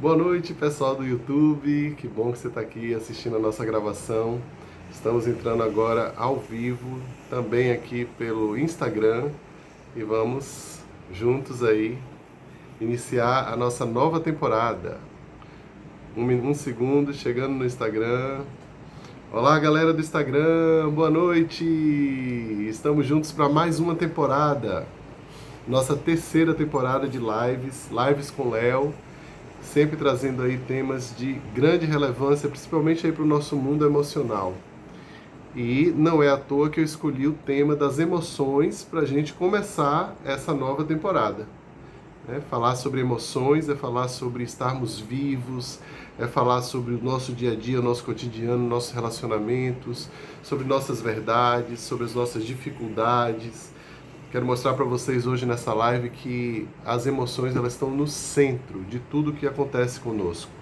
Boa noite, pessoal do YouTube. Que bom que você está aqui assistindo a nossa gravação. Estamos entrando agora ao vivo, também aqui pelo Instagram, e vamos juntos aí iniciar a nossa nova temporada. Um segundo, chegando no Instagram. Olá, galera do Instagram, boa noite! Estamos juntos para mais uma temporada. Nossa terceira temporada de lives com Léo, sempre trazendo aí temas de grande relevância, principalmente aí para o nosso mundo emocional. E não é à toa que eu escolhi o tema das emoções para a gente começar essa nova temporada. Falar sobre emoções é falar sobre estarmos vivos, é falar sobre o nosso dia a dia, o nosso cotidiano, nossos relacionamentos, sobre nossas verdades, sobre as nossas dificuldades. Quero mostrar para vocês hoje nessa live que as emoções elas estão no centro de tudo que acontece conosco.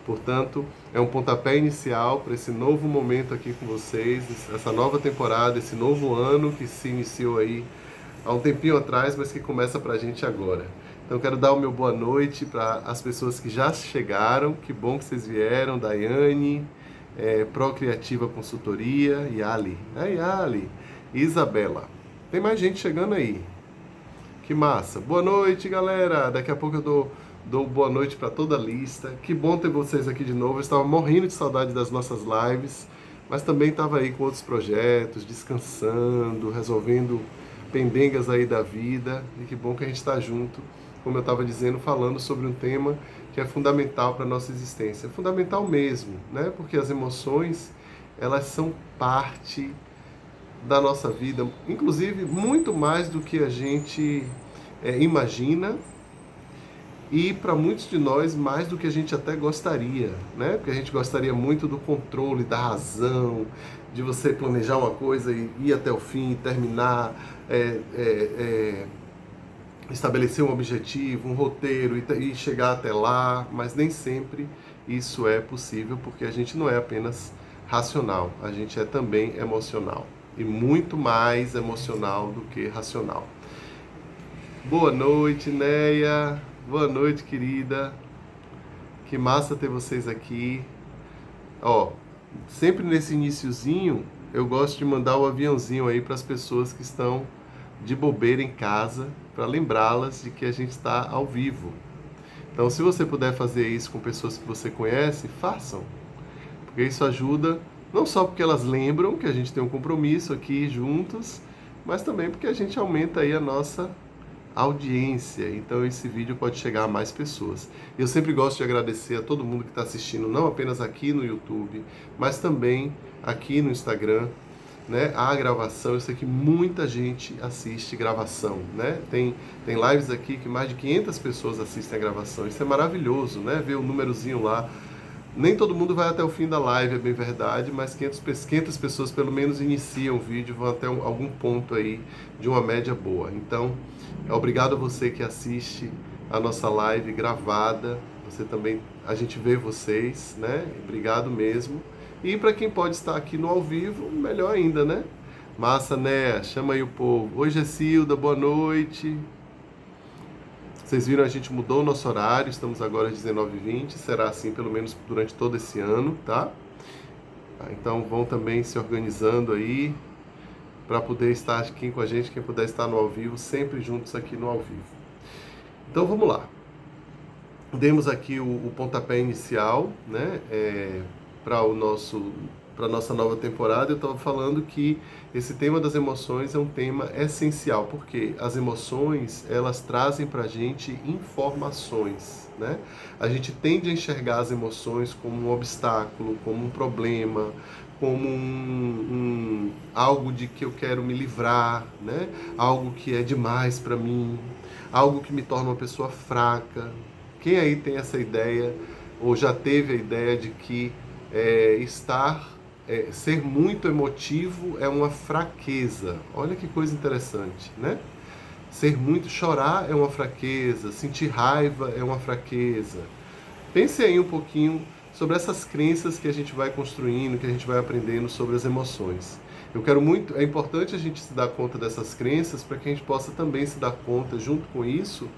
Portanto, é um pontapé inicial para esse novo momento aqui com vocês, essa nova temporada, esse novo ano que se iniciou aí há um tempinho atrás, mas que começa para a gente agora. Então, quero dar o meu boa noite para as pessoas que já chegaram. Que bom que vocês vieram, Daiane, Procriativa Consultoria, Yali, Yali, Isabela. Tem mais gente chegando aí. Que massa. Boa noite, galera. Daqui a pouco eu dou boa noite para toda a lista. Que bom ter vocês aqui de novo. Eu estava morrendo de saudade das nossas lives, mas também estava aí com outros projetos, descansando, resolvendo pendengas aí da vida. E que bom que a gente está junto, como eu estava dizendo, falando sobre um tema que é fundamental para a nossa existência. É fundamental mesmo, né? Porque as emoções, elas são parte da nossa vida, inclusive muito mais do que a gente imagina, e para muitos de nós mais do que a gente até gostaria, né? Porque a gente gostaria muito do controle, da razão, de você planejar uma coisa e ir até o fim, terminar, estabelecer um objetivo, um roteiro e chegar até lá, mas nem sempre isso é possível, porque a gente não é apenas racional, a gente é também emocional. E muito mais emocional do que racional. Boa noite, Neia. Boa noite, querida. Que massa ter vocês aqui. Ó, sempre nesse iniciozinho, eu gosto de mandar o aviãozinho aí para as pessoas que estão de bobeira em casa, para lembrá-las de que a gente está ao vivo. Então, se você puder fazer isso com pessoas que você conhece, façam. Porque isso ajuda, não só porque elas lembram que a gente tem um compromisso aqui juntos, mas também porque a gente aumenta aí a nossa audiência. Então esse vídeo pode chegar a mais pessoas. Eu sempre gosto de agradecer a todo mundo que está assistindo, não apenas aqui no YouTube, mas também aqui no Instagram, né? A gravação, eu sei que muita gente assiste gravação, né? Tem lives aqui que mais de 500 pessoas assistem a gravação. Isso é maravilhoso, né? Ver o númerozinho lá. Nem todo mundo vai até o fim da live, é bem verdade, mas 500 pessoas pelo menos iniciam o vídeo, vão até algum ponto aí de uma média boa. Então, obrigado a você que assiste a nossa live gravada. Você também, a gente vê vocês, né? Obrigado mesmo. E para quem pode estar aqui no ao vivo, melhor ainda, né? Massa, né? Chama aí o povo. Oi, Gessilda, boa noite. Vocês viram, a gente mudou o nosso horário, estamos agora às 19h20, será assim pelo menos durante todo esse ano, tá? Então vão também se organizando aí para poder estar aqui com a gente, quem puder estar no ao vivo, sempre juntos aqui no ao vivo. Então vamos lá. Demos aqui o pontapé inicial, né? Para a nossa nova temporada. Eu estava falando que esse tema das emoções é um tema essencial, porque as emoções, elas trazem para a gente informações, né? A gente tende a enxergar as emoções como um obstáculo, como um problema, como algo de que eu quero me livrar, né? Algo que é demais para mim, algo que me torna uma pessoa fraca. Quem aí tem essa ideia, ou já teve a ideia de que ser muito emotivo é uma fraqueza? Olha que coisa interessante, né? Chorar é uma fraqueza, sentir raiva é uma fraqueza. Pense aí um pouquinho sobre essas crenças que a gente vai construindo, que a gente vai aprendendo sobre as emoções. É importante a gente se dar conta dessas crenças para que a gente possa também se dar conta, junto com isso,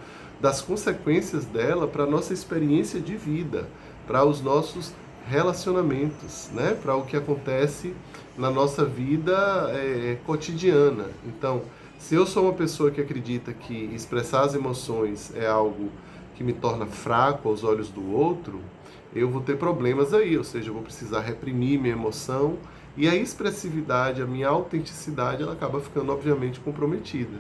das consequências dela para a nossa experiência de vida, para os nossos relacionamentos, né? Para o que acontece na nossa vida cotidiana. Então, se eu sou uma pessoa que acredita que expressar as emoções é algo que me torna fraco aos olhos do outro, eu vou ter problemas aí, ou seja, eu vou precisar reprimir minha emoção e a expressividade, a minha autenticidade, ela acaba ficando obviamente comprometida.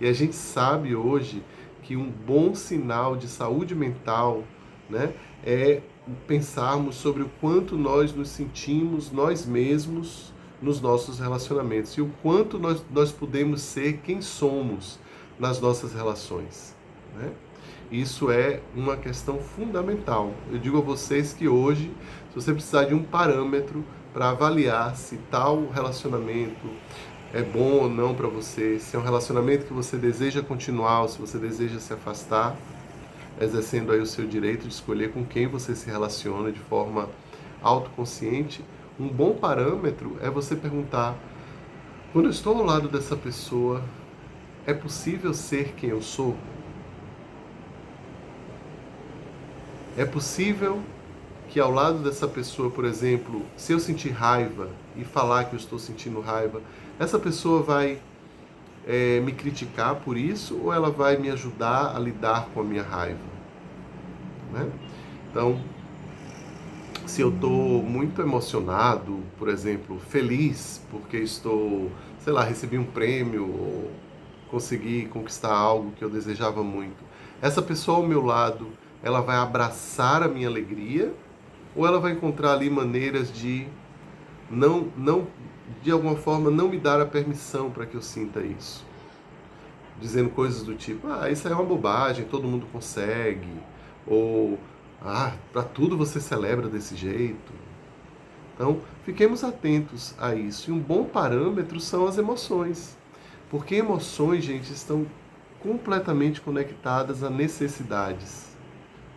E a gente sabe hoje que um bom sinal de saúde mental, né, é pensarmos sobre o quanto nós nos sentimos nós mesmos nos nossos relacionamentos e o quanto nós podemos ser quem somos nas nossas relações, né? Isso é uma questão fundamental. Eu digo a vocês que hoje, se você precisar de um parâmetro para avaliar se tal relacionamento é bom ou não para você, se é um relacionamento que você deseja continuar ou se você deseja se afastar, exercendo aí o seu direito de escolher com quem você se relaciona de forma autoconsciente, um bom parâmetro é você perguntar: quando eu estou ao lado dessa pessoa, é possível ser quem eu sou? É possível que ao lado dessa pessoa, por exemplo, se eu sentir raiva e falar que eu estou sentindo raiva, essa pessoa vai me criticar por isso ou ela vai me ajudar a lidar com a minha raiva, né? Então, se eu estou muito emocionado, por exemplo, feliz porque estou, sei lá, recebi um prêmio ou consegui conquistar algo que eu desejava muito, essa pessoa ao meu lado, ela vai abraçar a minha alegria ou ela vai encontrar ali maneiras de não de alguma forma não me dar a permissão para que eu sinta isso, dizendo coisas do tipo: ah, isso aí é uma bobagem, todo mundo consegue, ou para tudo você celebra desse jeito. Então, fiquemos atentos a isso. E um bom parâmetro são as emoções, porque emoções, gente, estão completamente conectadas a necessidades.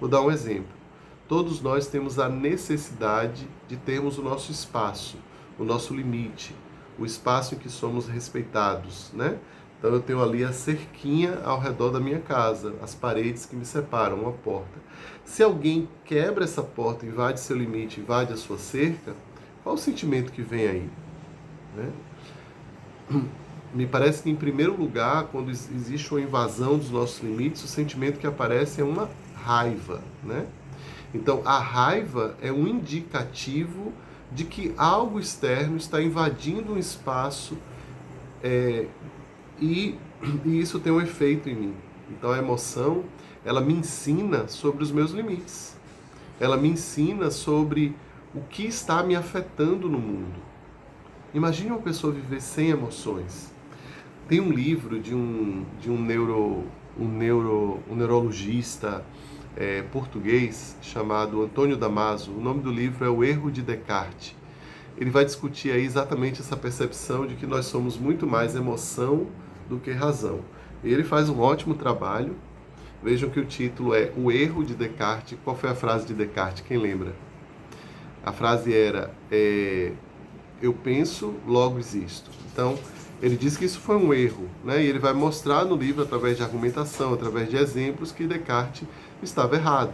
Vou dar um exemplo. Todos nós temos a necessidade de termos o nosso espaço, o nosso limite, o espaço em que somos respeitados, né? Então eu tenho ali a cerquinha ao redor da minha casa, as paredes que me separam, uma porta. Se alguém quebra essa porta, invade seu limite, invade a sua cerca, qual o sentimento que vem aí, né? Me parece que, em primeiro lugar, quando existe uma invasão dos nossos limites, o sentimento que aparece é uma raiva, né? Então, a raiva é um indicativo de que algo externo está invadindo um espaço e isso tem um efeito em mim. Então, a emoção, ela me ensina sobre os meus limites. Ela me ensina sobre o que está me afetando no mundo. Imagine uma pessoa viver sem emoções. Tem um livro de um neurologista português chamado Antônio Damasio. O nome do livro é O Erro de Descartes. Ele vai discutir aí exatamente essa percepção de que nós somos muito mais emoção do que razão. E ele faz um ótimo trabalho. Vejam que o título é O Erro de Descartes. Qual foi a frase de Descartes? Quem lembra? A frase era: eu penso, logo existo. Então, ele diz que isso foi um erro, né? E ele vai mostrar no livro, através de argumentação, através de exemplos, que Descartes estava errado.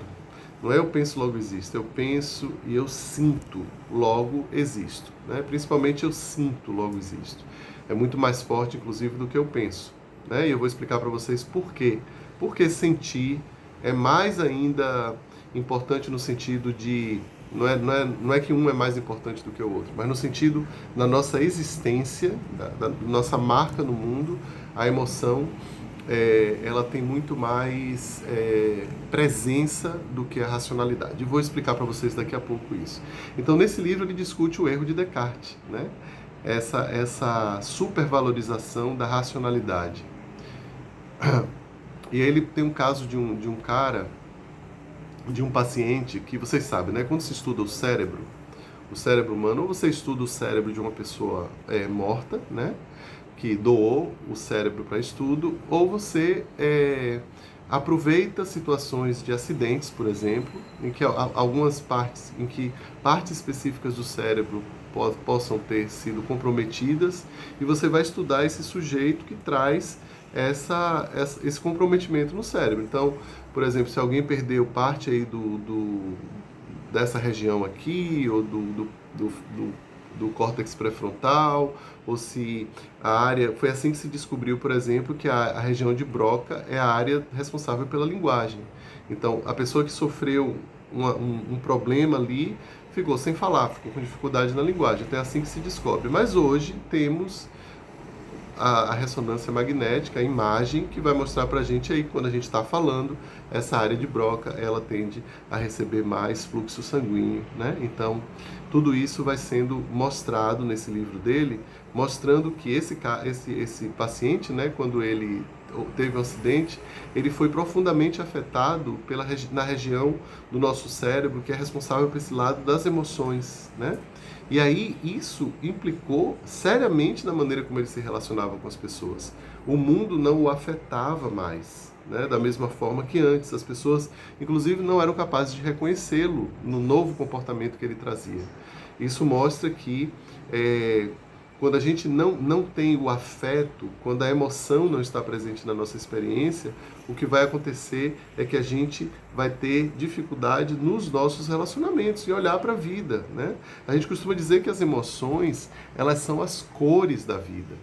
Não é eu penso, logo existo. Eu penso e eu sinto, logo existo, né? Principalmente eu sinto, logo existo. É muito mais forte, inclusive, do que eu penso, né? E eu vou explicar para vocês por quê. Porque sentir é mais ainda importante no sentido de... Não é que um é mais importante do que o outro, mas no sentido da nossa existência, da nossa marca no mundo, a emoção ela tem muito mais presença do que a racionalidade. E vou explicar para vocês daqui a pouco isso. Então, nesse livro, ele discute o erro de Descartes, né? Essa supervalorização da racionalidade. E aí ele tem um caso de um cara, de um paciente, que vocês sabem, né? Quando se estuda o cérebro humano, ou você estuda o cérebro de uma pessoa morta, né? Que doou o cérebro para estudo, ou você aproveita situações de acidentes, por exemplo, em que algumas partes, em que partes específicas do cérebro possam ter sido comprometidas, e você vai estudar esse sujeito que traz esse comprometimento no cérebro. Então, por exemplo, se alguém perdeu parte aí dessa região aqui, ou do córtex pré-frontal, ou se a área... Foi assim que se descobriu, por exemplo, que a região de Broca é a área responsável pela linguagem. Então, a pessoa que sofreu um problema ali ficou sem falar, ficou com dificuldade na linguagem. Então é assim que se descobre. Mas hoje temos a ressonância magnética, a imagem, que vai mostrar para a gente aí, quando a gente está falando, essa área de Broca, ela tende a receber mais fluxo sanguíneo, né? Então, tudo isso vai sendo mostrado nesse livro dele, mostrando que esse paciente, né, quando ele teve um acidente, ele foi profundamente afetado na região do nosso cérebro que é responsável por esse lado das emoções, né? E aí isso implicou seriamente na maneira como ele se relacionava com as pessoas. O mundo não o afetava mais, né? Da mesma forma que antes. As pessoas, inclusive, não eram capazes de reconhecê-lo no novo comportamento que ele trazia. Isso mostra que quando a gente não tem o afeto, quando a emoção não está presente na nossa experiência, o que vai acontecer é que a gente vai ter dificuldade nos nossos relacionamentos e olhar para a vida, né? A gente costuma dizer que as emoções, elas são as cores da vida,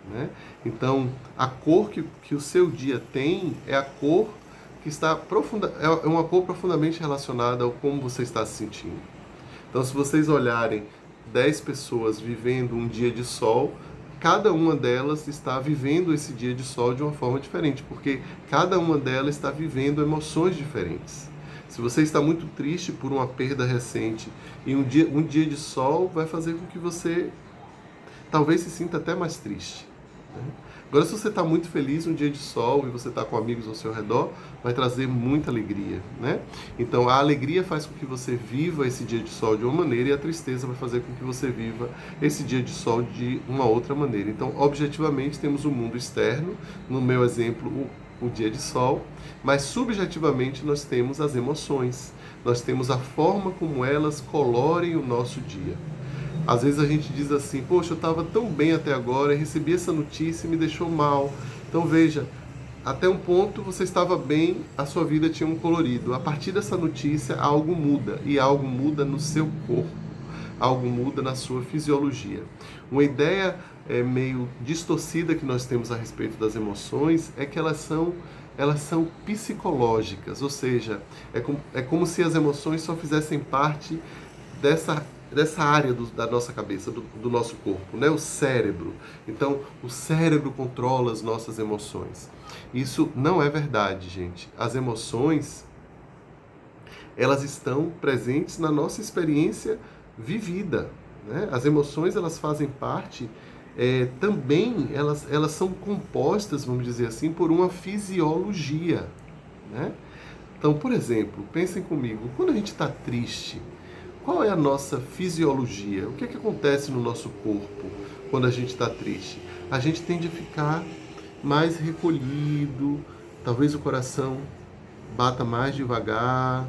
né? Então, a cor que o seu dia tem é a cor que está é uma cor profundamente relacionada ao como você está se sentindo. Então, se vocês olharem 10 pessoas vivendo um dia de sol, cada uma delas está vivendo esse dia de sol de uma forma diferente, porque cada uma delas está vivendo emoções diferentes. Se você está muito triste por uma perda recente e um dia de sol vai fazer com que você talvez se sinta até mais triste, né? Agora, se você está muito feliz, um dia de sol, e você está com amigos ao seu redor, vai trazer muita alegria, né? Então, a alegria faz com que você viva esse dia de sol de uma maneira, e a tristeza vai fazer com que você viva esse dia de sol de uma outra maneira. Então, objetivamente, temos o mundo externo, no meu exemplo, o dia de sol, mas subjetivamente nós temos as emoções, nós temos a forma como elas colorem o nosso dia. Às vezes a gente diz assim, poxa, eu estava tão bem até agora, recebi essa notícia e me deixou mal. Então veja, até um ponto você estava bem, a sua vida tinha um colorido. A partir dessa notícia, algo muda, e algo muda no seu corpo, algo muda na sua fisiologia. Uma ideia meio distorcida que nós temos a respeito das emoções é que elas são psicológicas, ou seja, é como se as emoções só fizessem parte dessa área da nossa cabeça, do nosso corpo, né? O cérebro. Então, o cérebro controla as nossas emoções. Isso não é verdade, gente. As emoções, elas estão presentes na nossa experiência vivida, né? As emoções, elas fazem parte, também, elas são compostas, vamos dizer assim, por uma fisiologia, né? Então, por exemplo, pensem comigo, quando a gente está triste, qual é a nossa fisiologia? O que acontece no nosso corpo quando a gente está triste? A gente tende a ficar mais recolhido, talvez o coração bata mais devagar,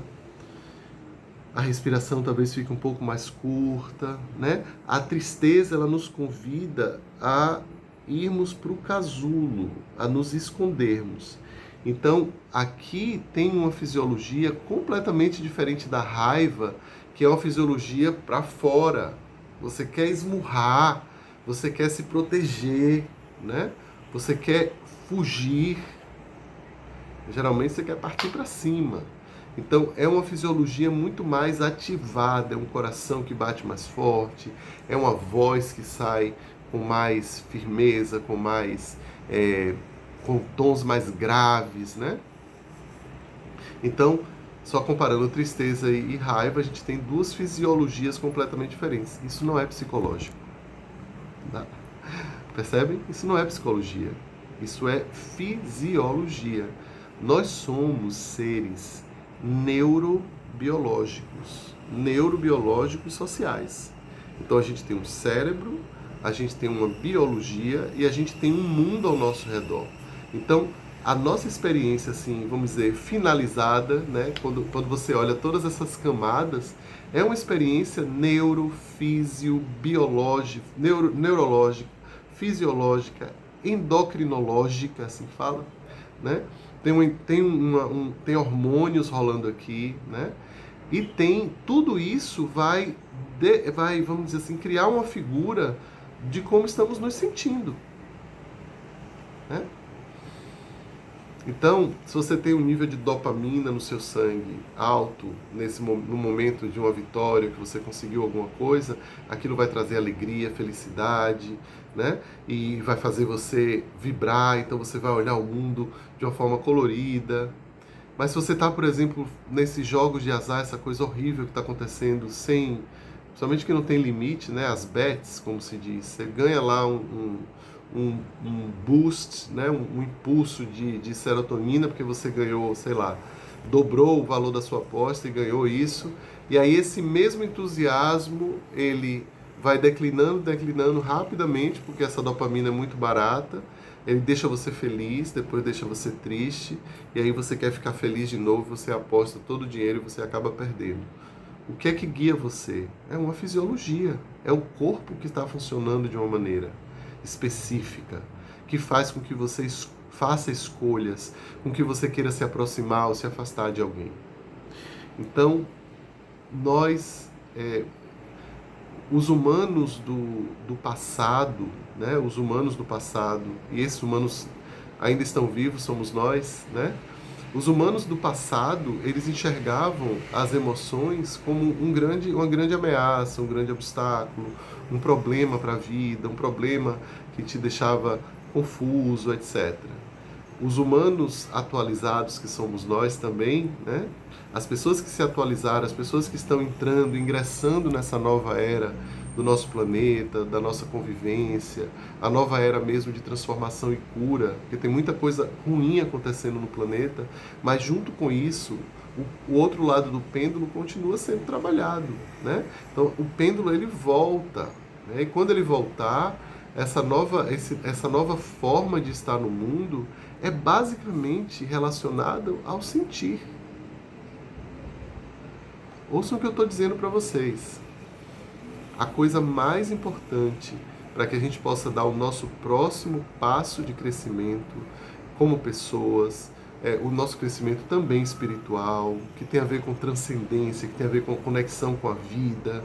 a respiração talvez fique um pouco mais curta, né? A tristeza, ela nos convida a irmos para o casulo, a nos escondermos. Então, aqui tem uma fisiologia completamente diferente da raiva, que é uma fisiologia para fora. Você quer esmurrar, você quer se proteger, né? Você quer fugir. Geralmente você quer partir para cima. Então, é uma fisiologia muito mais ativada, é um coração que bate mais forte, é uma voz que sai com mais firmeza, com tons mais graves, né? Então, só comparando tristeza e raiva, a gente tem duas fisiologias completamente diferentes. Isso não é psicológico. Tá? Percebem? Isso não é psicologia. Isso é fisiologia. Nós somos seres neurobiológicos sociais. Então a gente tem um cérebro, a gente tem uma biologia e a gente tem um mundo ao nosso redor. Então, a nossa experiência, assim, vamos dizer, finalizada, né, quando você olha todas essas camadas, é uma experiência neurológica, fisiológica, endocrinológica, assim que fala, né? Tem hormônios rolando aqui, né? E tudo isso vai, vamos dizer assim, criar uma figura de como estamos nos sentindo, né? Então, se você tem um nível de dopamina no seu sangue alto, no momento de uma vitória, que você conseguiu alguma coisa, aquilo vai trazer alegria, felicidade, né? E vai fazer você vibrar, então você vai olhar o mundo de uma forma colorida. Mas se você está, por exemplo, nesses jogos de azar, essa coisa horrível que está acontecendo, somente que não tem limite, né? As bets, como se diz, você ganha lá um boost, né? Um impulso de serotonina, porque você ganhou, sei lá, dobrou o valor da sua aposta e ganhou isso. E aí esse mesmo entusiasmo, ele vai declinando rapidamente, porque essa dopamina é muito barata. Ele deixa você feliz, depois deixa você triste, e aí você quer ficar feliz de novo, você aposta todo o dinheiro e você acaba perdendo. O que é que guia você? É uma fisiologia, é o corpo que está funcionando de uma maneira específica, que faz com que você faça escolhas, com que você queira se aproximar ou se afastar de alguém. Então, nós, os humanos do passado, né? Os humanos do passado, e esses humanos ainda estão vivos, somos nós, né? Os humanos do passado, eles enxergavam as emoções como uma grande ameaça, um grande obstáculo, um problema para a vida, um problema que te deixava confuso, etc. Os humanos atualizados, que somos nós também, né? As pessoas que se atualizaram, as pessoas que estão ingressando nessa nova era do nosso planeta, da nossa convivência, a nova era mesmo de transformação e cura, porque tem muita coisa ruim acontecendo no planeta, mas junto com isso, o outro lado do pêndulo continua sendo trabalhado, né? Então, o pêndulo ele volta, né? E quando ele voltar, essa nova forma de estar no mundo é basicamente relacionada ao sentir. Ouçam o que eu estou dizendo para vocês. A coisa mais importante para que a gente possa dar o nosso próximo passo de crescimento como pessoas, o nosso crescimento também espiritual, que tem a ver com transcendência, que tem a ver com conexão com a vida,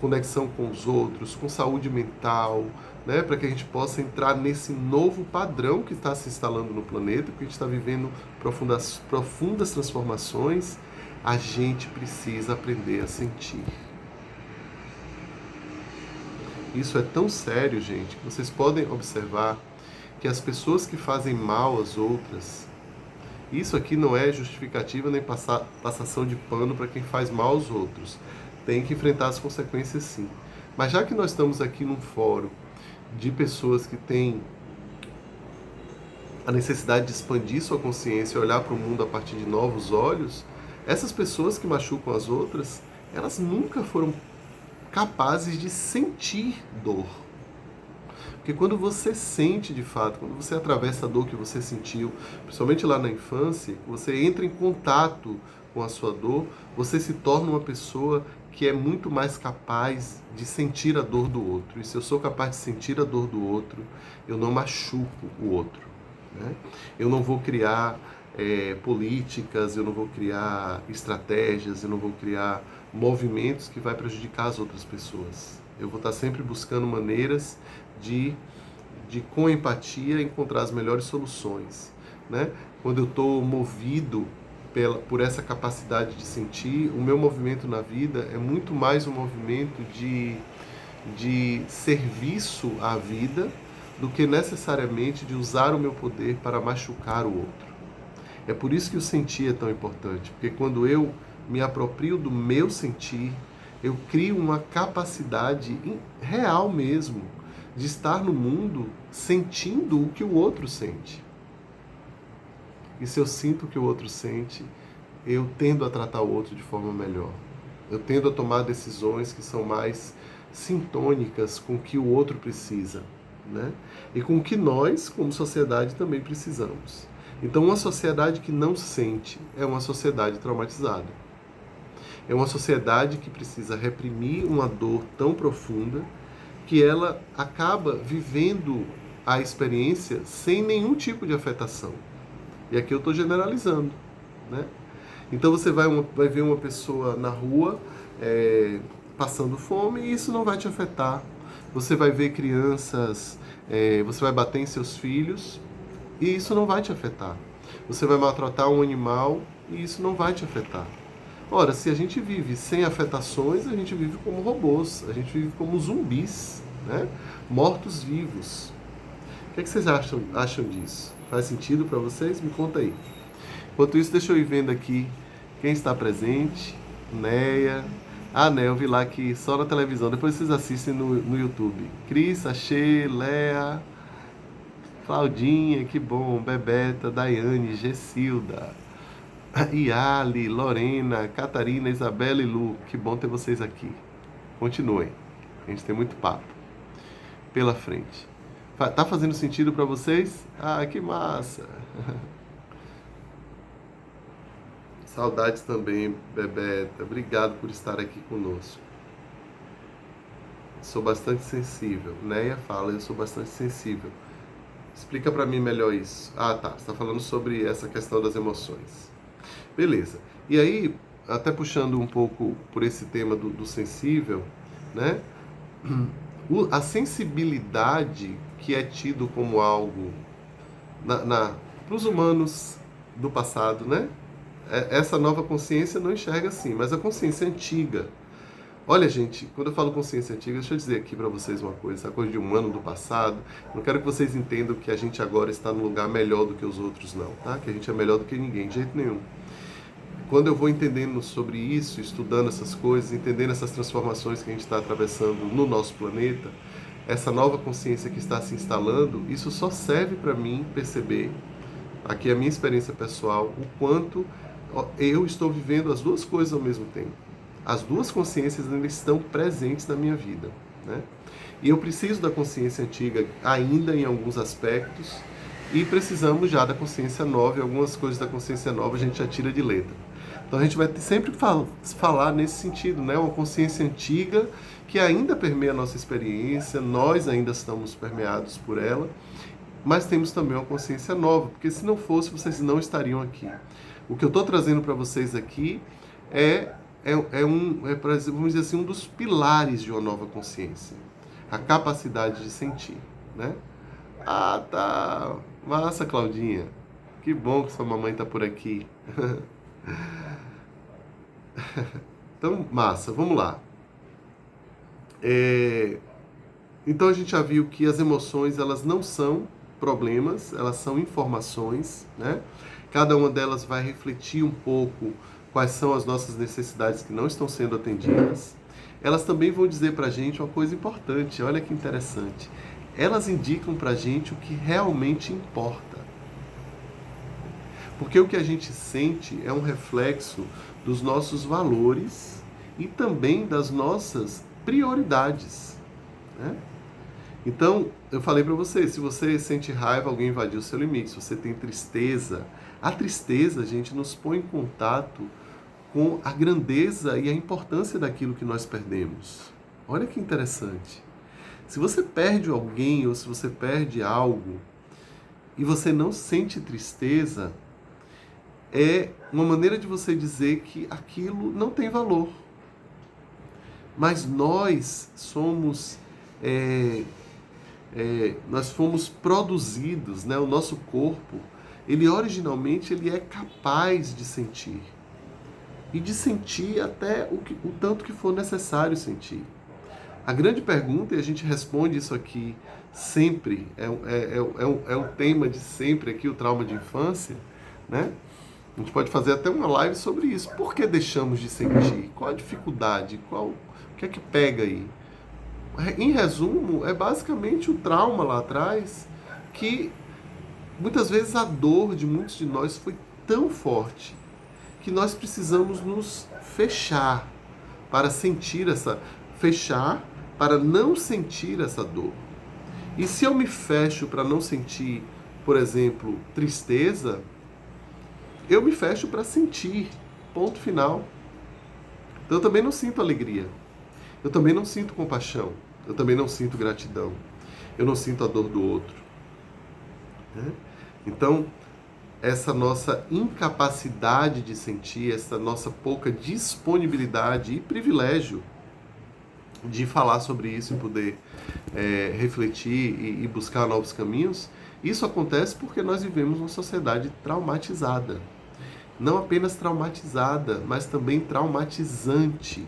conexão com os outros, com saúde mental, né, para que a gente possa entrar nesse novo padrão que está se instalando no planeta, porque a gente está vivendo profundas transformações, a gente precisa aprender a sentir. Isso é tão sério, gente, que vocês podem observar que as pessoas que fazem mal às outras, isso aqui não é justificativa nem passação de pano para quem faz mal aos outros. Tem que enfrentar as consequências sim. Mas já que nós estamos aqui num fórum de pessoas que têm a necessidade de expandir sua consciência e olhar para o mundo a partir de novos olhos, essas pessoas que machucam as outras, elas nunca foram capazes de sentir dor. Porque quando você sente de fato, quando você atravessa a dor que você sentiu, principalmente lá na infância, você entra em contato com a sua dor, você se torna uma pessoa que é muito mais capaz de sentir a dor do outro. E se eu sou capaz de sentir a dor do outro, eu não machuco o outro, né? Eu não vou criar políticas, eu não vou criar estratégias, eu não vou criar movimentos que vai prejudicar as outras pessoas. Eu vou estar sempre buscando maneiras de com empatia, encontrar as melhores soluções, né? Quando eu estou movido por essa capacidade de sentir, o meu movimento na vida é muito mais um movimento de serviço à vida do que necessariamente de usar o meu poder para machucar o outro. É por isso que o sentir é tão importante, porque quando eu me aproprio do meu sentir, eu crio uma capacidade real mesmo de estar no mundo sentindo o que o outro sente. E se eu sinto o que o outro sente, eu tendo a tratar o outro de forma melhor. Eu tendo a tomar decisões que são mais sintônicas com o que o outro precisa, né? E com o que nós, como sociedade, também precisamos. Então, uma sociedade que não sente é uma sociedade traumatizada. É uma sociedade que precisa reprimir uma dor tão profunda que ela acaba vivendo a experiência sem nenhum tipo de afetação. E aqui eu estou generalizando, né? Então você vai ver uma pessoa na rua passando fome e isso não vai te afetar. Você vai ver crianças, você vai bater em seus filhos e isso não vai te afetar. Você vai maltratar um animal e isso não vai te afetar. Ora, se a gente vive sem afetações, a gente vive como robôs, a gente vive como zumbis, né? Mortos-vivos. O que vocês acham disso? Faz sentido para vocês? Me conta aí. Enquanto isso, deixa eu ir vendo aqui quem está presente. Neia. Ah, né, eu vi lá que só na televisão. Depois vocês assistem no YouTube. Cris, Achê, Lea, Claudinha, que bom. Bebeta, Daiane, Gessilda, Iali, Lorena, Catarina, Isabela e Lu. Que bom ter vocês aqui. Continuem. A gente tem muito papo pela frente. Tá fazendo sentido para vocês? Ah, que massa! Saudades também, Bebeta. Obrigado por estar aqui conosco. Sou bastante sensível. Neia fala, eu sou bastante sensível. Explica para mim melhor isso. Ah, tá. Você está falando sobre essa questão das emoções. Beleza. E aí, até puxando um pouco por esse tema do sensível, né? A sensibilidade que é tido como algo para os humanos do passado, né? Essa nova consciência não enxerga assim, mas a consciência antiga. Olha, gente, quando eu falo consciência antiga, deixa eu dizer aqui para vocês uma coisa, essa coisa de humano do passado. Não quero que vocês entendam que a gente agora está num lugar melhor do que os outros, não, tá? Que a gente é melhor do que ninguém, de jeito nenhum. Quando eu vou entendendo sobre isso, estudando essas coisas, entendendo essas transformações que a gente está atravessando no nosso planeta, essa nova consciência que está se instalando, isso só serve para mim perceber, aqui a minha experiência pessoal, o quanto eu estou vivendo as duas coisas ao mesmo tempo. As duas consciências ainda estão presentes na minha vida, né? E eu preciso da consciência antiga ainda em alguns aspectos e precisamos já da consciência nova, e algumas coisas da consciência nova a gente já tira de letra. Então a gente vai sempre falar nesse sentido, né? Uma consciência antiga que ainda permeia a nossa experiência, nós ainda estamos permeados por ela, mas temos também uma consciência nova, porque se não fosse, vocês não estariam aqui. O que eu estou trazendo para vocês aqui vamos dizer assim, um dos pilares de uma nova consciência. A capacidade de sentir, né? Ah, tá. Massa, Claudinha. Que bom que sua mamãe está por aqui. Então, massa, vamos lá. Então a gente já viu que as emoções, elas não são problemas, elas são informações, né? Cada uma delas vai refletir um pouco quais são as nossas necessidades que não estão sendo atendidas. Elas também vão dizer pra gente uma coisa importante, olha que interessante. Elas indicam pra gente o que realmente importa. Porque o que a gente sente é um reflexo dos nossos valores e também das nossas prioridades, né? Então, eu falei para você, se você sente raiva, alguém invadiu o seu limite. Se você tem tristeza, a tristeza, gente, nos põe em contato com a grandeza e a importância daquilo que nós perdemos. Olha que interessante. Se você perde alguém ou se você perde algo e você não sente tristeza, é uma maneira de você dizer que aquilo não tem valor. Mas nós somos... nós fomos produzidos, né? O nosso corpo, ele originalmente ele é capaz de sentir. E de sentir até o tanto que for necessário sentir. A grande pergunta, e a gente responde isso aqui sempre, é o tema de sempre aqui, o trauma de infância, né? A gente pode fazer até uma live sobre isso. Por que deixamos de sentir? Qual a dificuldade? O que é que pega aí? Em resumo, é basicamente o trauma lá atrás, que muitas vezes a dor de muitos de nós foi tão forte que nós precisamos nos fechar para sentir fechar para não sentir essa dor. E se eu me fecho para não sentir, por exemplo, tristeza, eu me fecho para sentir, ponto final. Então eu também não sinto alegria, eu também não sinto compaixão, eu também não sinto gratidão, eu não sinto a dor do outro. né? Então, essa nossa incapacidade de sentir, essa nossa pouca disponibilidade e privilégio de falar sobre isso e poder refletir e buscar novos caminhos, isso acontece porque nós vivemos uma sociedade traumatizada. Não apenas traumatizada, mas também traumatizante.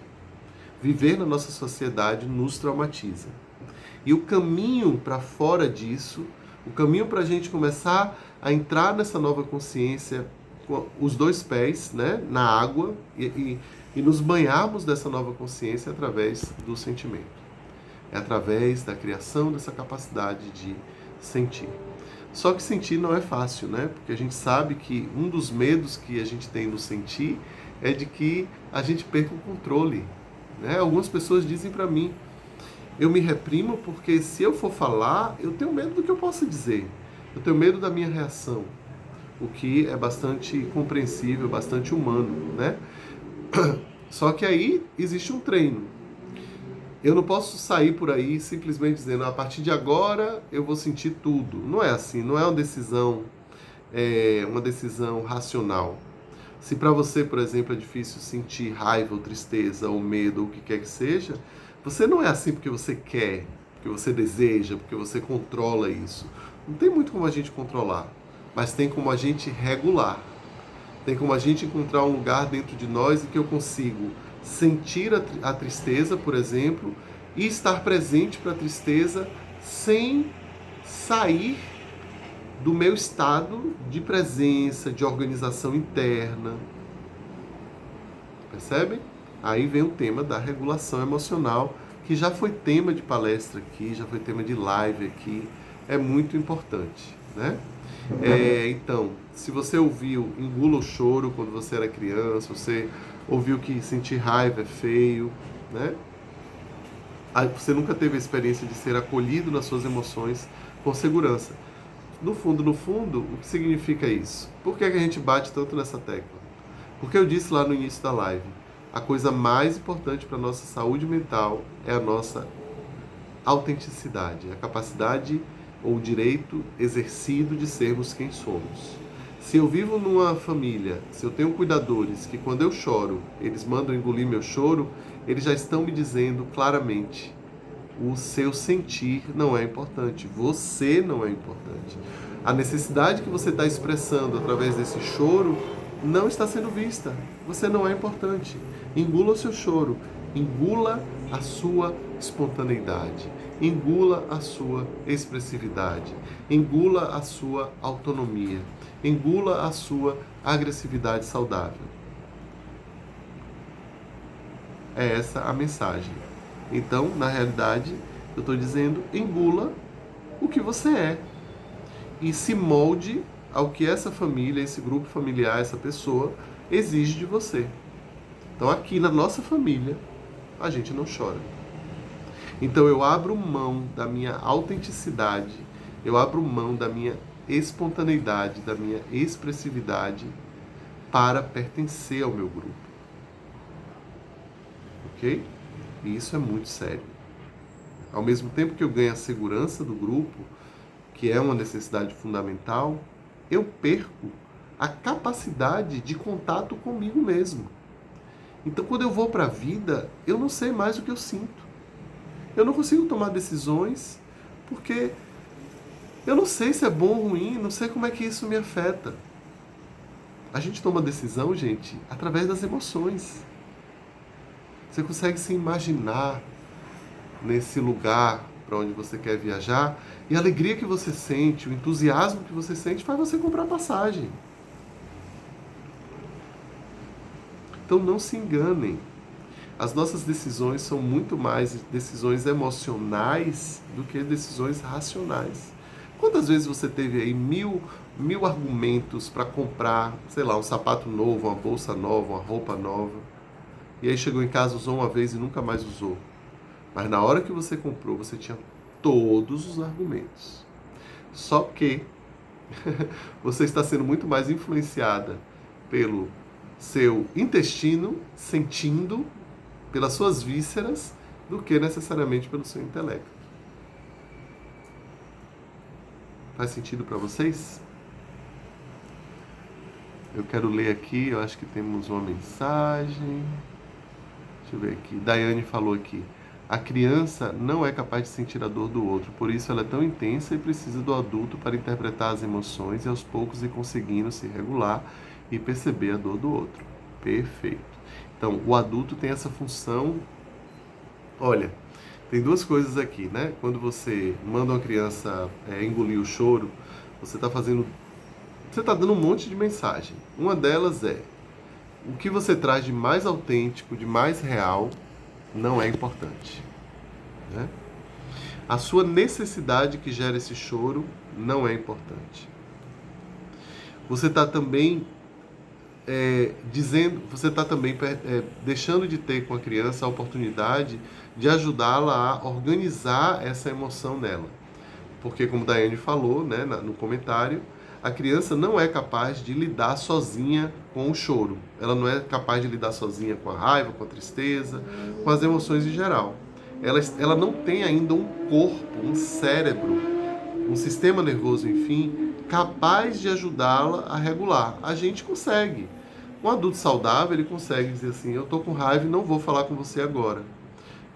Viver na nossa sociedade nos traumatiza. E o caminho para fora disso, o caminho para a gente começar a entrar nessa nova consciência com os dois pés, né, na água e nos banharmos dessa nova consciência através do sentimento. É através da criação dessa capacidade de sentir. Só que sentir não é fácil, né? Porque a gente sabe que um dos medos que a gente tem no sentir é de que a gente perca o controle, né? Algumas pessoas dizem para mim, eu me reprimo porque se eu for falar, eu tenho medo do que eu posso dizer. Eu tenho medo da minha reação, o que é bastante compreensível, bastante humano, né? Só que aí existe um treino. Eu não posso sair por aí simplesmente dizendo, a partir de agora eu vou sentir tudo. Não é assim, não é uma decisão racional. Se para você, por exemplo, é difícil sentir raiva ou tristeza ou medo ou o que quer que seja, você não é assim porque você quer, porque você deseja, porque você controla isso. Não tem muito como a gente controlar, mas tem como a gente regular. Tem como a gente encontrar um lugar dentro de nós em que eu consigo sentir a tristeza, por exemplo, e estar presente para a tristeza sem sair do meu estado de presença, de organização interna. Percebem? Aí vem o tema da regulação emocional, que já foi tema de palestra aqui, já foi tema de live aqui. É muito importante, né? Então, se você ouviu engula o choro quando você era criança, você ouviu que sentir raiva é feio, né? Você nunca teve a experiência de ser acolhido nas suas emoções com segurança. No fundo, o que significa isso? Por que a gente bate tanto nessa tecla? Porque eu disse lá no início da live, a coisa mais importante para a nossa saúde mental é a nossa autenticidade, a capacidade ou o direito exercido de sermos quem somos. Se eu vivo numa família, se eu tenho cuidadores que quando eu choro, eles mandam engolir meu choro, eles já estão me dizendo claramente, o seu sentir não é importante, você não é importante. A necessidade que você está expressando através desse choro não está sendo vista, você não é importante. Engula o seu choro, engula a sua espontaneidade, engula a sua expressividade, engula a sua autonomia, engula a sua agressividade saudável. É essa a mensagem. Então, na realidade, eu estou dizendo, engula o que você é e se molde ao que essa família, esse grupo familiar, essa pessoa exige de você. Então, aqui na nossa família, a gente não chora. Então, eu abro mão da minha autenticidade, eu abro mão da minha espontaneidade, da minha expressividade para pertencer ao meu grupo. Ok? E isso é muito sério. Ao mesmo tempo que eu ganho a segurança do grupo, que é uma necessidade fundamental, eu perco a capacidade de contato comigo mesmo. Então, quando eu vou para a vida, eu não sei mais o que eu sinto. Eu não consigo tomar decisões porque eu não sei se é bom ou ruim, não sei como é que isso me afeta. A gente toma decisão, gente, através das emoções. Você consegue se imaginar nesse lugar para onde você quer viajar e a alegria que você sente, o entusiasmo que você sente faz você comprar passagem. Então não se enganem. As nossas decisões são muito mais decisões emocionais do que decisões racionais. Quantas vezes você teve aí mil argumentos para comprar, sei lá, um sapato novo, uma bolsa nova, uma roupa nova, e aí chegou em casa, usou uma vez e nunca mais usou. Mas na hora que você comprou, você tinha todos os argumentos. Só que você está sendo muito mais influenciada pelo seu intestino, sentindo, pelas suas vísceras, do que necessariamente pelo seu intelecto. Faz sentido para vocês? Eu quero ler aqui, eu acho que temos uma mensagem. Deixa eu ver aqui. Daiane falou aqui. A criança não é capaz de sentir a dor do outro, por isso ela é tão intensa e precisa do adulto para interpretar as emoções e aos poucos ir conseguindo se regular e perceber a dor do outro. Perfeito. Então, o adulto tem essa função. Olha, tem duas coisas aqui, né? Quando você manda uma criança engolir o choro, você está dando um monte de mensagem. Uma delas é: o que você traz de mais autêntico, de mais real, não é importante, né? A sua necessidade que gera esse choro não é importante. Você está também deixando de ter com a criança a oportunidade de ajudá-la a organizar essa emoção nela. Porque, como a Daiane falou, né, no comentário, a criança não é capaz de lidar sozinha com o choro. Ela não é capaz de lidar sozinha com a raiva, com a tristeza, com as emoções em geral. Ela não tem ainda um corpo, um cérebro, um sistema nervoso, enfim, capaz de ajudá-la a regular. A gente consegue. Um adulto saudável, ele consegue dizer assim: eu tô com raiva e não vou falar com você agora.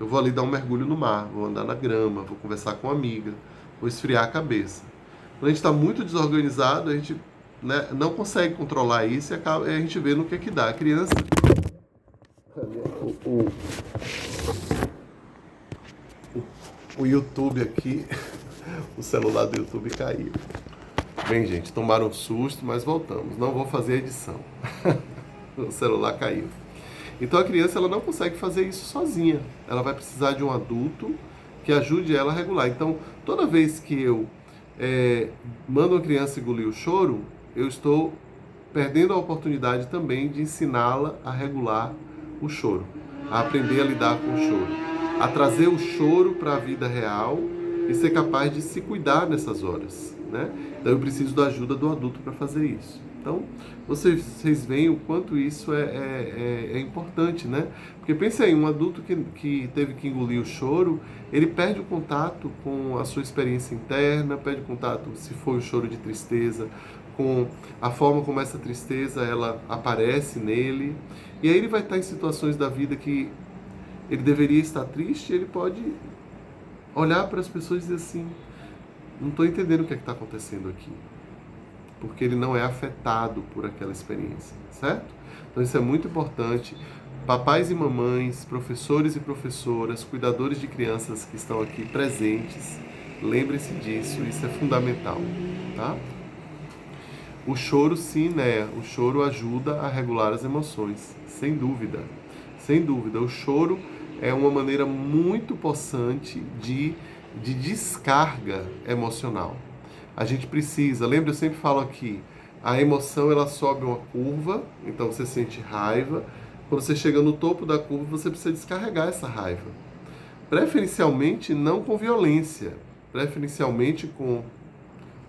Eu vou ali dar um mergulho no mar, vou andar na grama, vou conversar com uma amiga, vou esfriar a cabeça. Quando a gente está muito desorganizado, a gente, né, não consegue controlar isso e a gente vê no que dá. A criança... O YouTube aqui, o celular do YouTube caiu. Bem, gente, tomaram um susto, mas voltamos. Não vou fazer a edição. O celular caiu. Então a criança, ela não consegue fazer isso sozinha. Ela vai precisar de um adulto que ajude ela a regular. Então, toda vez que eu mando uma criança engolir o choro, eu estou perdendo a oportunidade também de ensiná-la a regular o choro, a aprender a lidar com o choro, a trazer o choro para a vida real e ser capaz de se cuidar nessas horas, né? Então eu preciso da ajuda do adulto para fazer isso. Então, vocês veem o quanto isso é importante, né? Porque pensa aí, um adulto que teve que engolir o choro, ele perde o contato com a sua experiência interna, perde o contato, se for o choro de tristeza, com a forma como essa tristeza ela aparece nele. E aí ele vai estar em situações da vida que ele deveria estar triste, ele pode olhar para as pessoas e dizer assim: não estou entendendo o que está acontecendo aqui. Porque ele não é afetado por aquela experiência, certo? Então isso é muito importante. Papais e mamães, professores e professoras, cuidadores de crianças que estão aqui presentes, lembrem-se disso, isso é fundamental, tá? O choro, sim, né? O choro ajuda a regular as emoções, sem dúvida. Sem dúvida, o choro é uma maneira muito possante de descarga emocional. A gente precisa, lembra, eu sempre falo aqui, a emoção ela sobe uma curva, então você sente raiva. Quando você chega no topo da curva, você precisa descarregar essa raiva. Preferencialmente não com violência, preferencialmente com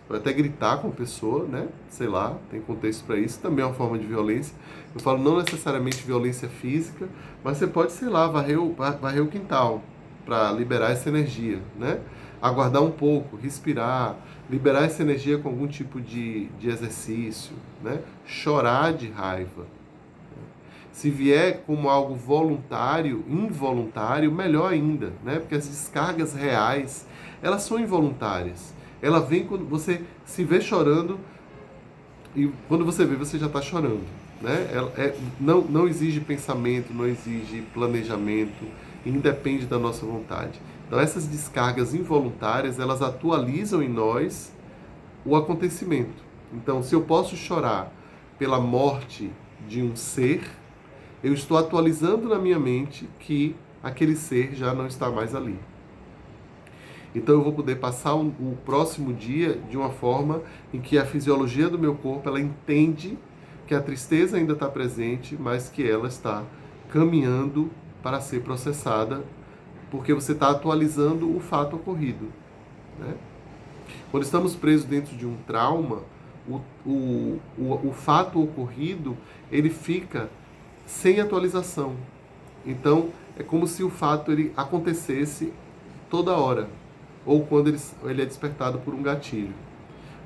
até gritar com a pessoa, né? Sei lá, tem contexto para isso, também é uma forma de violência. Eu falo não necessariamente violência física, mas você pode, sei lá, varrer o quintal para liberar essa energia, né? Aguardar um pouco, respirar, liberar essa energia com algum tipo de exercício, né? Chorar de raiva. Se vier como algo voluntário, involuntário, melhor ainda, né? Porque as descargas reais, elas são involuntárias. Ela vem quando você se vê chorando e quando você vê, você já está chorando, né? Não exige pensamento, não exige planejamento, independe da nossa vontade. Então essas descargas involuntárias, elas atualizam em nós o acontecimento. Então, se eu posso chorar pela morte de um ser, eu estou atualizando na minha mente que aquele ser já não está mais ali. Então eu vou poder passar o próximo dia de uma forma em que a fisiologia do meu corpo, ela entende que a tristeza ainda está presente, mas que ela está caminhando para ser processada, porque você está atualizando o fato ocorrido, né? Quando estamos presos dentro de um trauma, o fato ocorrido, ele fica sem atualização. Então, é como se o fato ele acontecesse toda hora, ou quando ele é despertado por um gatilho.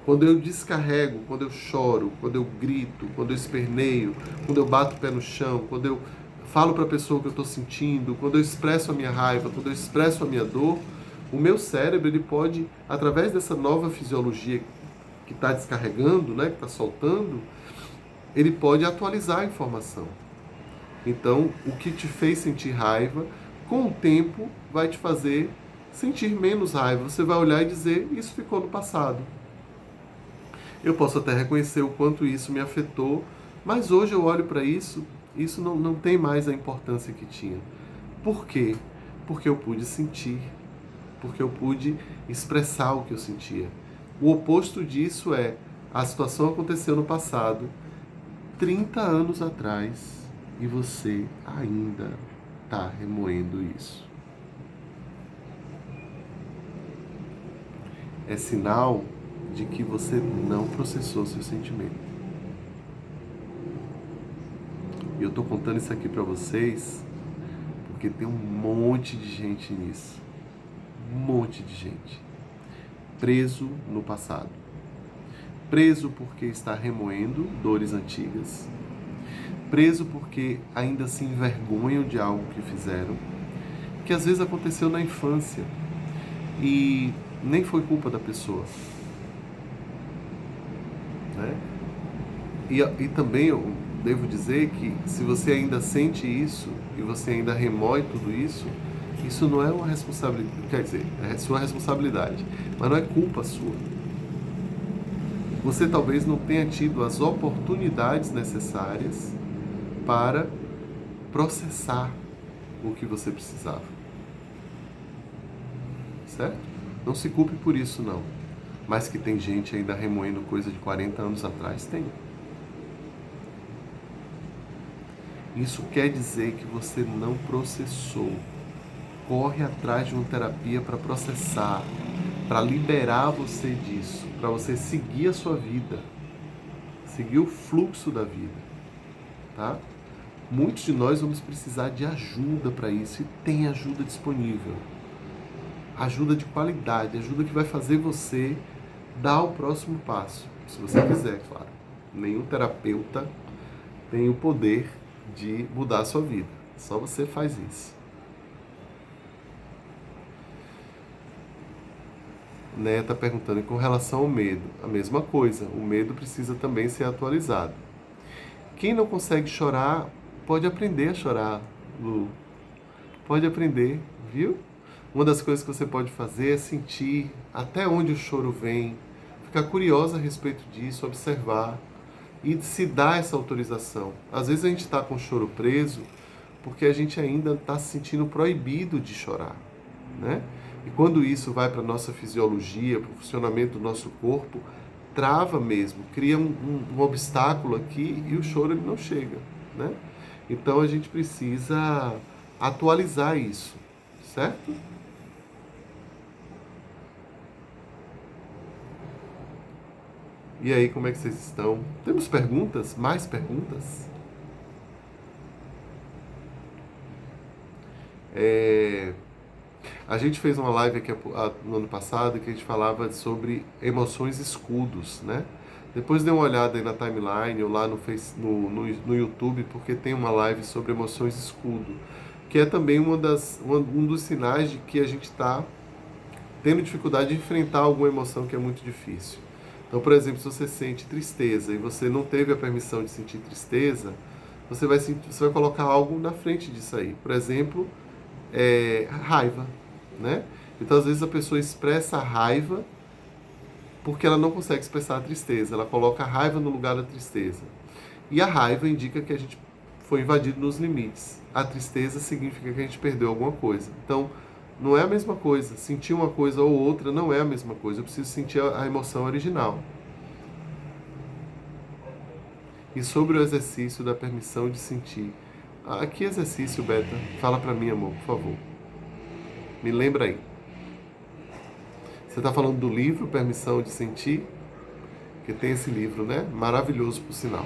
Quando eu descarrego, quando eu choro, quando eu grito, quando eu esperneio, quando eu bato o pé no chão, quando eu falo para a pessoa o que eu estou sentindo, quando eu expresso a minha raiva, quando eu expresso a minha dor, o meu cérebro ele pode, através dessa nova fisiologia que está descarregando, né, que está soltando, ele pode atualizar a informação. Então, o que te fez sentir raiva, com o tempo vai te fazer sentir menos raiva. Você vai olhar e dizer, isso ficou no passado. Eu posso até reconhecer o quanto isso me afetou, mas hoje eu olho para isso, isso não tem mais a importância que tinha. Por quê? Porque eu pude sentir, porque eu pude expressar o que eu sentia. O oposto disso é, a situação aconteceu no passado, 30 anos atrás, e você ainda está remoendo isso. É sinal de que você não processou seu sentimento. E eu estou contando isso aqui para vocês porque tem um monte de gente nisso. Um monte de gente. Preso no passado. Preso porque está remoendo dores antigas. Preso porque ainda se envergonham de algo que fizeram, que às vezes aconteceu na infância e nem foi culpa da pessoa. Né? E também eu devo dizer que se você ainda sente isso e você ainda remói tudo isso, isso não é uma responsabilidade, quer dizer, é sua responsabilidade, mas não é culpa sua. Você talvez não tenha tido as oportunidades necessárias para processar o que você precisava. Certo? Não se culpe por isso, não. Mas que tem gente ainda remoendo coisa de 40 anos atrás, tem. Isso quer dizer que você não processou. Corre atrás de uma terapia para processar, para liberar você disso, para você seguir a sua vida, seguir o fluxo da vida, tá? Muitos de nós vamos precisar de ajuda para isso e tem ajuda disponível. Ajuda de qualidade, ajuda que vai fazer você dar o próximo passo, se você quiser, claro. Nenhum terapeuta tem o poder de mudar a sua vida, só você faz isso. Né, tá perguntando com relação ao medo. A mesma coisa, o medo precisa também ser atualizado. Quem não consegue chorar, pode aprender a chorar, Lu. Pode aprender, viu? Uma das coisas que você pode fazer é sentir até onde o choro vem, ficar curiosa a respeito disso, observar e se dar essa autorização. Às vezes a gente está com o choro preso porque a gente ainda está se sentindo proibido de chorar, né? E quando isso vai para a nossa fisiologia, para o funcionamento do nosso corpo, trava mesmo, cria um obstáculo aqui e o choro ele não chega, né? Então a gente precisa atualizar isso, certo? E aí, como é que vocês estão? Temos perguntas? Mais perguntas? A gente fez uma live aqui no ano passado que a gente falava sobre emoções escudos, né? Depois dê uma olhada aí na timeline ou lá no YouTube, porque tem uma live sobre emoções escudo, que é também um dos sinais de que a gente está tendo dificuldade de enfrentar alguma emoção que é muito difícil. Então, por exemplo, se você sente tristeza e você não teve a permissão de sentir tristeza, você vai colocar algo na frente disso aí. Por exemplo, raiva, né? Então, às vezes a pessoa expressa a raiva porque ela não consegue expressar a tristeza. Ela coloca a raiva no lugar da tristeza. E a raiva indica que a gente foi invadido nos limites. A tristeza significa que a gente perdeu alguma coisa. Então, não é a mesma coisa. Sentir uma coisa ou outra não é a mesma coisa. Eu preciso sentir a emoção original. E sobre o exercício da permissão de sentir. Que exercício, Beta? Fala pra mim, amor, por favor. Me lembra aí. Você está falando do livro Permissão de Sentir? Que tem esse livro, né? Maravilhoso, por sinal.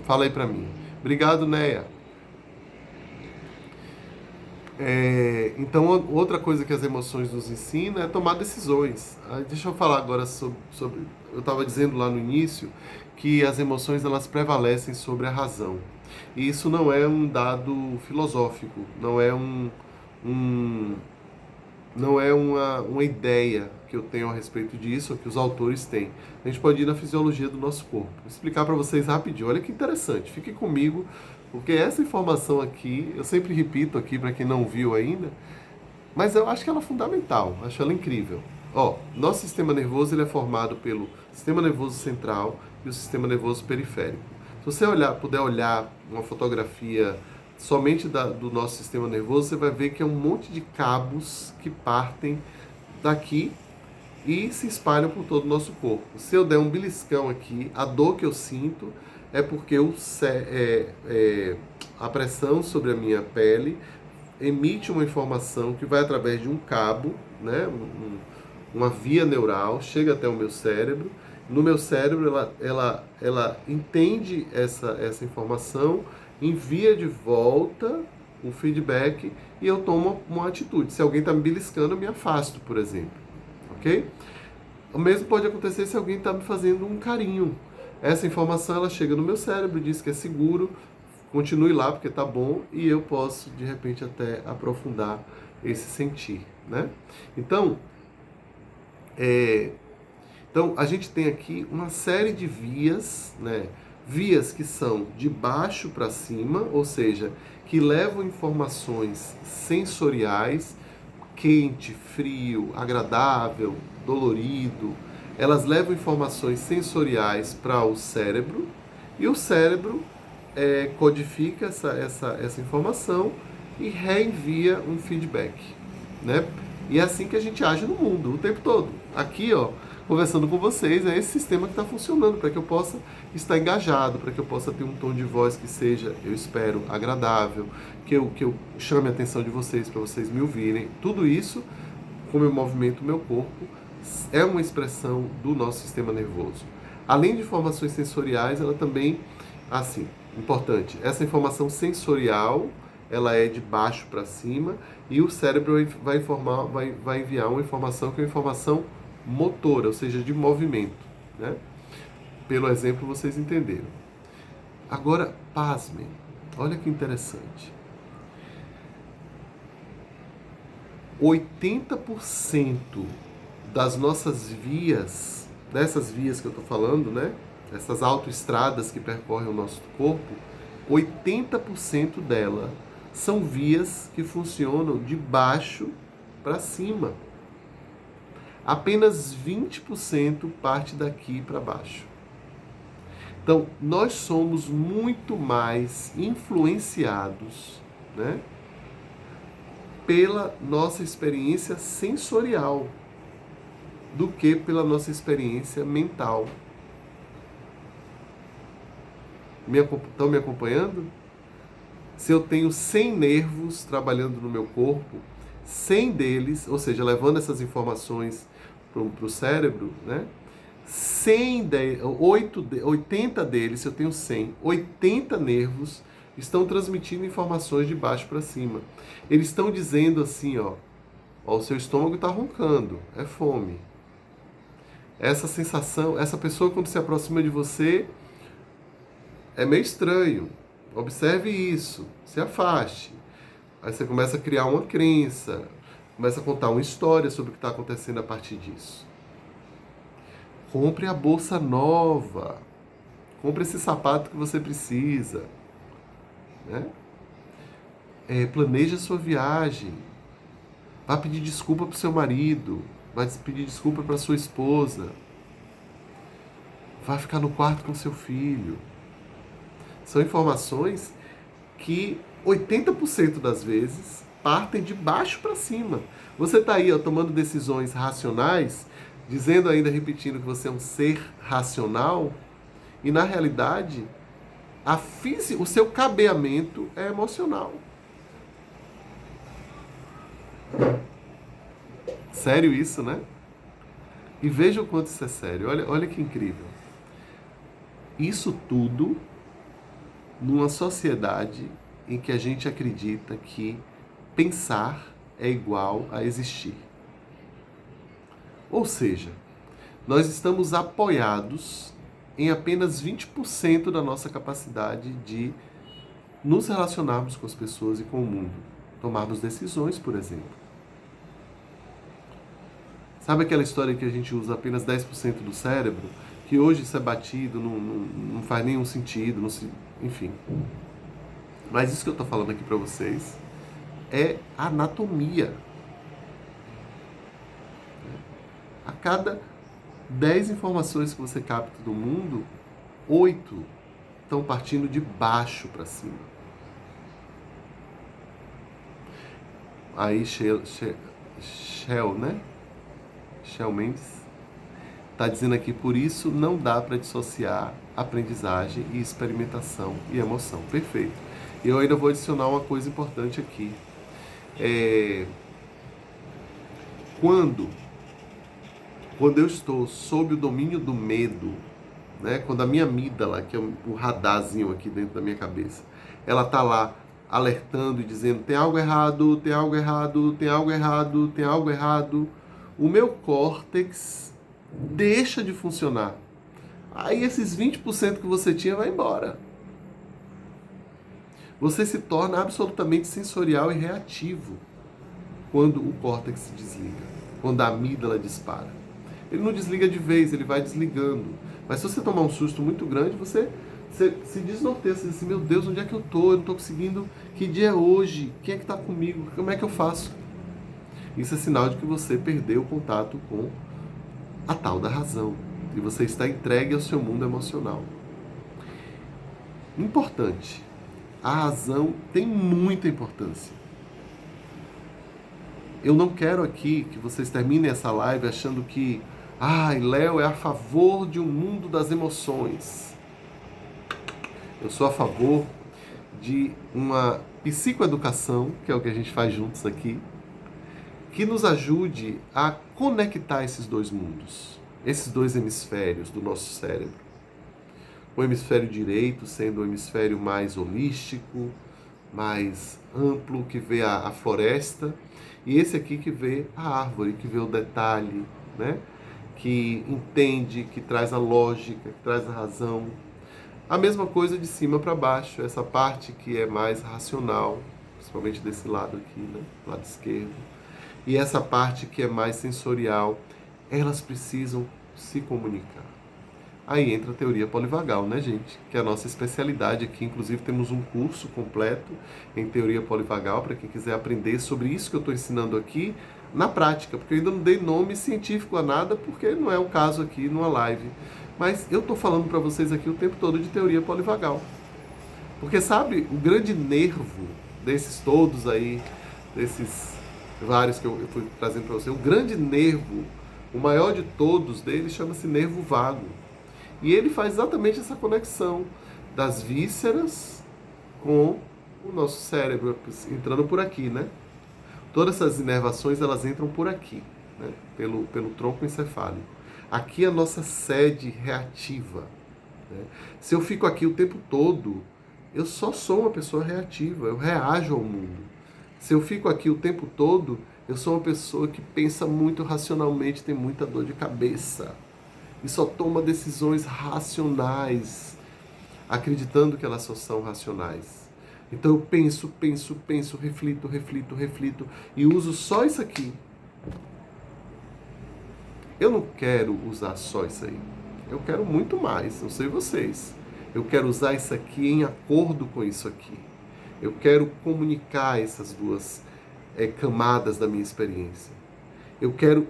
Fala aí pra mim. Obrigado, Neia. Então, outra coisa que as emoções nos ensinam é tomar decisões. Deixa eu falar agora sobre eu estava dizendo lá no início que as emoções elas prevalecem sobre a razão. E isso não é um dado filosófico, um, não é uma ideia que eu tenho a respeito disso, ou que os autores têm. A gente pode ir na fisiologia do nosso corpo. Vou explicar para vocês rapidinho. Olha que interessante. Fique comigo, porque essa informação aqui, eu sempre repito aqui para quem não viu ainda, mas eu acho que ela é fundamental, acho ela incrível. Ó, nosso sistema nervoso ele é formado pelo sistema nervoso central e o sistema nervoso periférico. Se você puder olhar uma fotografia somente do nosso sistema nervoso, você vai ver que é um monte de cabos que partem daqui e se espalham por todo o nosso corpo. Se eu der um beliscão aqui, a dor que eu sinto é porque a pressão sobre a minha pele emite uma informação que vai através de um cabo, né, uma via neural, chega até o meu cérebro. No meu cérebro, ela entende essa informação, envia de volta o feedback e eu tomo uma atitude. Se alguém está me beliscando, eu me afasto, por exemplo. Ok? O mesmo pode acontecer se alguém está me fazendo um carinho. Essa informação ela chega no meu cérebro, diz que é seguro, continue lá porque tá bom e eu posso de repente até aprofundar esse sentir, né? Então, a gente tem aqui uma série de vias, né? Vias que são de baixo para cima, ou seja, que levam informações sensoriais, quente, frio, agradável, dolorido. Elas levam informações sensoriais para o cérebro e o cérebro codifica essa informação e reenvia um feedback, né? E é assim que a gente age no mundo, o tempo todo. Aqui, ó, conversando com vocês, é esse sistema que está funcionando para que eu possa estar engajado, para que eu possa ter um tom de voz que seja, eu espero, agradável, que eu chame a atenção de vocês para vocês me ouvirem. Tudo isso, como eu movimento o meu corpo, é uma expressão do nosso sistema nervoso. Além de informações sensoriais, ela também, assim, importante, essa informação sensorial, ela é de baixo para cima e o cérebro vai enviar uma informação que é uma informação motora, ou seja, de movimento, né? Pelo exemplo, vocês entenderam. Agora, pasmem, olha que interessante. 80% das nossas vias, dessas vias que eu estou falando, né? Essas autoestradas que percorrem o nosso corpo, 80% dela são vias que funcionam de baixo para cima. Apenas 20% parte daqui para baixo. Então, nós somos muito mais influenciados, né, pela nossa experiência sensorial do que pela nossa experiência mental. Estão me acompanhando? Se eu tenho 100 nervos trabalhando no meu corpo, 100 deles, ou seja, levando essas informações para o cérebro, né? 80 deles, se eu tenho 100, 80 nervos estão transmitindo informações de baixo para cima. Eles estão dizendo assim, ó, o seu estômago está roncando, é fome. Essa sensação, essa pessoa quando se aproxima de você, é meio estranho. Observe isso, se afaste. Aí você começa a criar uma crença, começa a contar uma história sobre o que está acontecendo a partir disso. Compre a bolsa nova. Compre esse sapato que você precisa. Né? Planeje a sua viagem. Vá pedir desculpa para o seu marido. Vai pedir desculpa para sua esposa. Vá ficar no quarto com seu filho. São informações que 80% das vezes partem de baixo para cima. Você está aí, ó, tomando decisões racionais, dizendo ainda, repetindo que você é um ser racional, e na realidade, o seu cabeamento é emocional. Sério isso, né? E veja o quanto isso é sério. Olha que incrível. Isso tudo numa sociedade em que a gente acredita que pensar é igual a existir. Ou seja, nós estamos apoiados em apenas 20% da nossa capacidade de nos relacionarmos com as pessoas e com o mundo. Tomarmos decisões, por exemplo. Sabe aquela história que a gente usa apenas 10% do cérebro? Que hoje isso é batido, não faz nenhum sentido, enfim. Mas isso que eu estou falando aqui para vocês é anatomia. A cada 10 informações que você capta do mundo, 8 estão partindo de baixo para cima. Aí Shell, né? Shell Mendes está dizendo aqui, por isso não dá para dissociar aprendizagem e experimentação e emoção. Perfeito. E eu ainda vou adicionar uma coisa importante aqui. Quando eu estou sob o domínio do medo, né? Quando a minha amígdala, que é o radarzinho aqui dentro da minha cabeça, ela está lá alertando e dizendo tem algo errado, tem algo errado, tem algo errado, tem algo errado, o meu córtex deixa de funcionar. Aí esses 20% que você tinha vai embora. Você se torna absolutamente sensorial e reativo quando o córtex se desliga, quando a amígdala dispara. Ele não desliga de vez, ele vai desligando. Mas se você tomar um susto muito grande, você se desnorteia, você diz assim, meu Deus, onde é que eu tô? Eu não estou conseguindo, que dia é hoje? Quem é que está comigo? Como é que eu faço? Isso é sinal de que você perdeu o contato com a tal da razão. E você está entregue ao seu mundo emocional. Importante. A razão tem muita importância. Eu não quero aqui que vocês terminem essa live achando que Léo é a favor de um mundo das emoções. Eu sou a favor de uma psicoeducação, que é o que a gente faz juntos aqui, que nos ajude a conectar esses dois mundos, esses dois hemisférios do nosso cérebro. O hemisfério direito sendo o hemisfério mais holístico, mais amplo, que vê a floresta, e esse aqui que vê a árvore, que vê o detalhe, né? Que entende, que traz a lógica, que traz a razão. A mesma coisa de cima para baixo, essa parte que é mais racional, principalmente desse lado aqui, né? Lado esquerdo. E essa parte que é mais sensorial, elas precisam se comunicar. Aí entra a teoria polivagal, né, gente? Que é a nossa especialidade aqui. Inclusive, temos um curso completo em teoria polivagal para quem quiser aprender sobre isso que eu estou ensinando aqui na prática. Porque eu ainda não dei nome científico a nada, porque não é o caso aqui numa live. Mas eu estou falando para vocês aqui o tempo todo de teoria polivagal. Porque, sabe, o grande nervo desses todos aí, desses vários que eu fui trazendo para você, o grande nervo, o maior de todos deles, chama-se nervo vago. E ele faz exatamente essa conexão das vísceras com o nosso cérebro, entrando por aqui, né? Todas essas inervações, elas entram por aqui, né? Pelo tronco encefálico. Aqui é a nossa sede reativa, né? Se eu fico aqui o tempo todo, eu só sou uma pessoa reativa, eu reajo ao mundo. Se eu fico aqui o tempo todo, eu sou uma pessoa que pensa muito racionalmente, tem muita dor de cabeça. E só toma decisões racionais, acreditando que elas só são racionais. Então eu penso, reflito, e uso só isso aqui. Eu não quero usar só isso aí. Eu quero muito mais, não sei vocês. Eu quero usar isso aqui em acordo com isso aqui. Eu quero comunicar essas duas camadas da minha experiência. Eu quero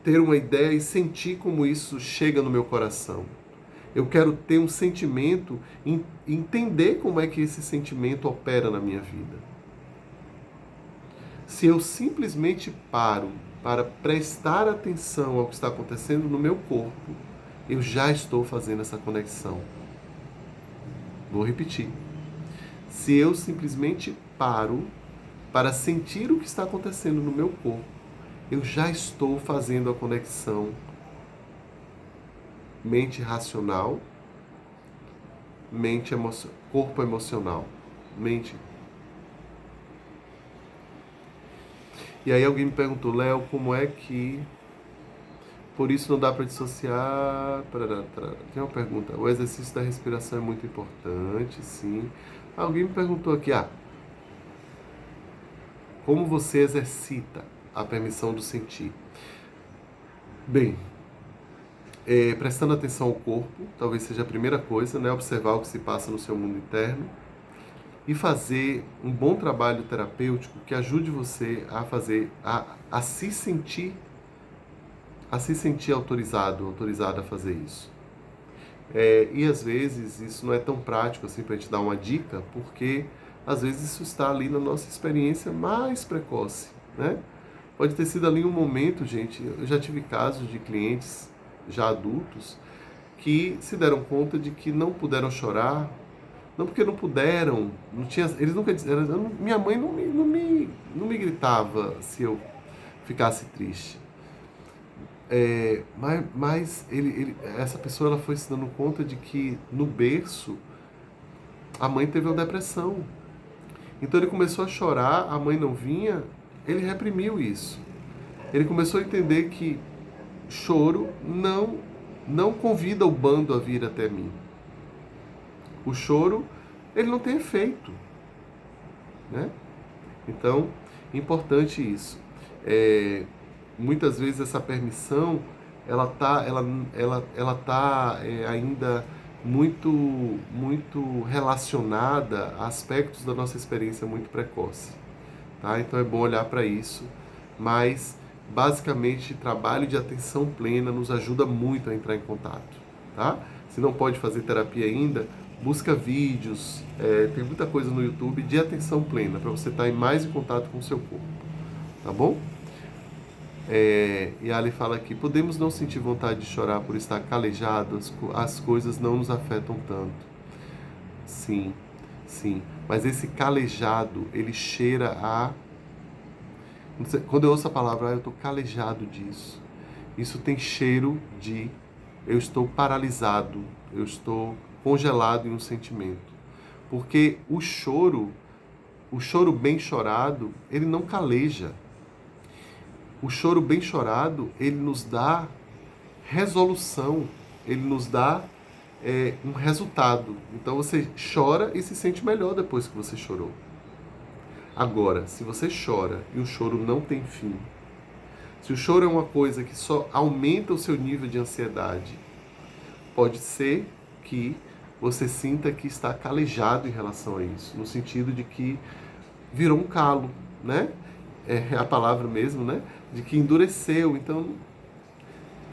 ter uma ideia e sentir como isso chega no meu coração. Eu quero ter um sentimento e entender como é que esse sentimento opera na minha vida. Se eu simplesmente paro para prestar atenção ao que está acontecendo no meu corpo, eu já estou fazendo essa conexão. Vou repetir. Se eu simplesmente paro para sentir o que está acontecendo no meu corpo, eu já estou fazendo a conexão mente racional, corpo emocional, mente. E aí alguém me perguntou, Léo, como é que por isso não dá para dissociar? Parará, parará. Tem uma pergunta. O exercício da respiração é muito importante, sim. Alguém me perguntou aqui, como você exercita a permissão do sentir? Bem, prestando atenção ao corpo, talvez seja a primeira coisa, né? Observar o que se passa no seu mundo interno e fazer um bom trabalho terapêutico que ajude você a fazer, a se sentir autorizado, autorizada a fazer isso. E às vezes isso não é tão prático assim para a gente dar uma dica, porque às vezes isso está ali na nossa experiência mais precoce, né? Pode ter sido ali um momento, gente. Eu já tive casos de clientes já adultos que se deram conta de que não puderam chorar, não porque não puderam, não tinha, eles nunca disseram, minha mãe não me gritava se eu ficasse triste. Mas essa pessoa ela foi se dando conta de que no berço a mãe teve uma depressão. Então ele começou a chorar, a mãe não vinha, ele reprimiu isso. Ele começou a entender que choro não convida o bando a vir até mim. O choro, ele não tem efeito, né? Então, importante isso. Muitas vezes essa permissão, ela tá ainda muito relacionada a aspectos da nossa experiência muito precoce, tá? Então é bom olhar para isso, mas basicamente trabalho de atenção plena nos ajuda muito a entrar em contato, tá? Se não pode fazer terapia ainda, busca vídeos, tem muita coisa no YouTube de atenção plena para você estar mais em contato com o seu corpo, tá bom? E Ali fala aqui, podemos não sentir vontade de chorar por estar calejado, as coisas não nos afetam tanto. Sim, sim, mas esse calejado, ele cheira a... Quando eu ouço a palavra, eu estou calejado disso. Isso tem cheiro de eu estou paralisado, eu estou congelado em um sentimento. Porque o choro bem chorado, ele não caleja. O choro bem chorado, ele nos dá resolução, ele nos dá um resultado. Então você chora e se sente melhor depois que você chorou. Agora, se você chora e o choro não tem fim, se o choro é uma coisa que só aumenta o seu nível de ansiedade, pode ser que você sinta que está calejado em relação a isso, no sentido de que virou um calo, né? É a palavra mesmo, né? De que endureceu. Então,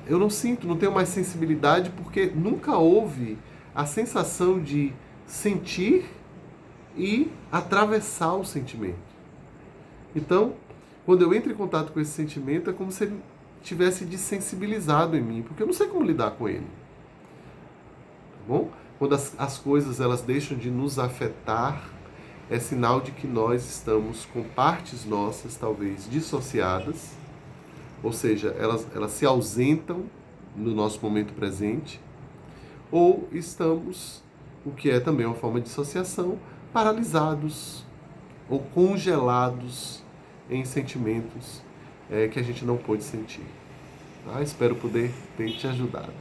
eu não sinto, não tenho mais sensibilidade porque nunca houve a sensação de sentir e atravessar o sentimento. Então, quando eu entro em contato com esse sentimento, é como se ele tivesse desensibilizado em mim, porque eu não sei como lidar com ele. Tá bom? Quando as coisas elas deixam de nos afetar, é sinal de que nós estamos com partes nossas, talvez, dissociadas, ou seja, elas se ausentam no nosso momento presente, ou estamos, o que é também uma forma de dissociação, paralisados ou congelados em sentimentos que a gente não pôde sentir. Tá? Espero poder ter te ajudado.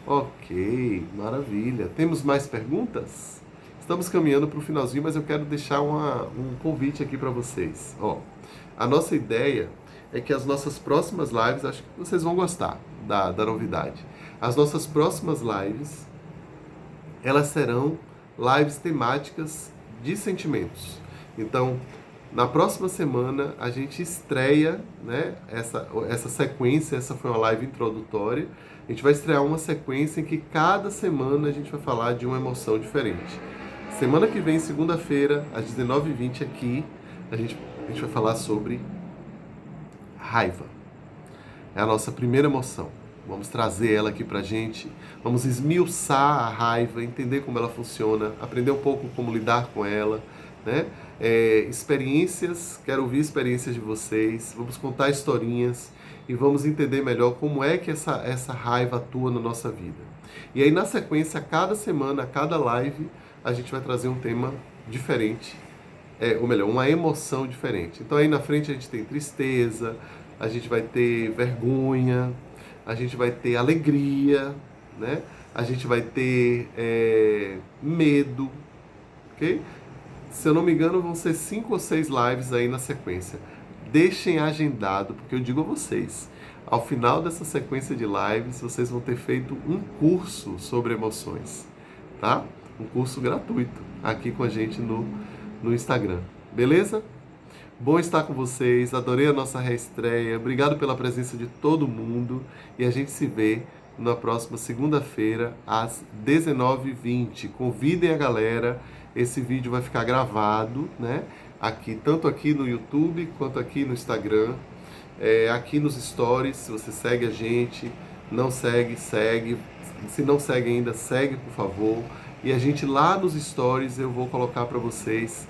Ok, maravilha. Temos mais perguntas? Estamos caminhando para o finalzinho, mas eu quero deixar um convite aqui para vocês. A nossa ideia é que as nossas próximas lives, acho que vocês vão gostar da novidade. As nossas próximas lives, elas serão lives temáticas de sentimentos. Então, na próxima semana, a gente estreia, né, essa sequência, essa foi uma live introdutória. A gente vai estrear uma sequência em que cada semana a gente vai falar de uma emoção diferente. Semana que vem, segunda-feira, às 19h20 aqui, a gente vai falar sobre raiva. É a nossa primeira emoção. Vamos trazer ela aqui pra gente. Vamos esmiuçar a raiva, entender como ela funciona, aprender um pouco como lidar com ela, né? Experiências, quero ouvir experiências de vocês. Vamos contar historinhas e vamos entender melhor como é que essa raiva atua na nossa vida. E aí, na sequência, a cada semana, a cada live, a gente vai trazer um tema diferente, ou melhor, uma emoção diferente. Então aí na frente a gente tem tristeza, a gente vai ter vergonha, a gente vai ter alegria, né? A gente vai ter medo, ok? Se eu não me engano, vão ser 5 ou 6 lives aí na sequência. Deixem agendado, porque eu digo a vocês, ao final dessa sequência de lives, vocês vão ter feito um curso sobre emoções, tá? Um curso gratuito aqui com a gente no Instagram. Beleza? Bom estar com vocês, adorei a nossa reestreia, obrigado pela presença de todo mundo e a gente se vê na próxima segunda-feira às 19h20. Convidem a galera, esse vídeo vai ficar gravado, né? Aqui, tanto aqui no YouTube quanto aqui no Instagram, aqui nos stories. Se você segue a gente, não segue, segue. Se não segue ainda, segue por favor. E a gente lá nos stories eu vou colocar para vocês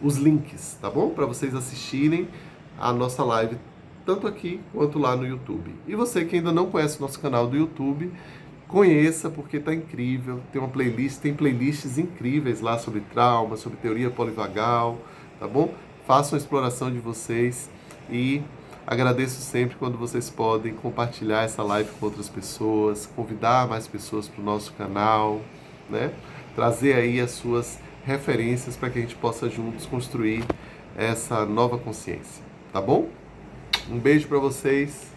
os links, tá bom? Para vocês assistirem a nossa live, tanto aqui quanto lá no YouTube. E você que ainda não conhece o nosso canal do YouTube, conheça porque tá incrível. Tem uma playlist, tem playlists incríveis lá sobre trauma, sobre teoria polivagal, tá bom? Façam a exploração de vocês e agradeço sempre quando vocês podem compartilhar essa live com outras pessoas, convidar mais pessoas para o nosso canal, né? Trazer aí as suas referências para que a gente possa juntos construir essa nova consciência, tá bom? Um beijo para vocês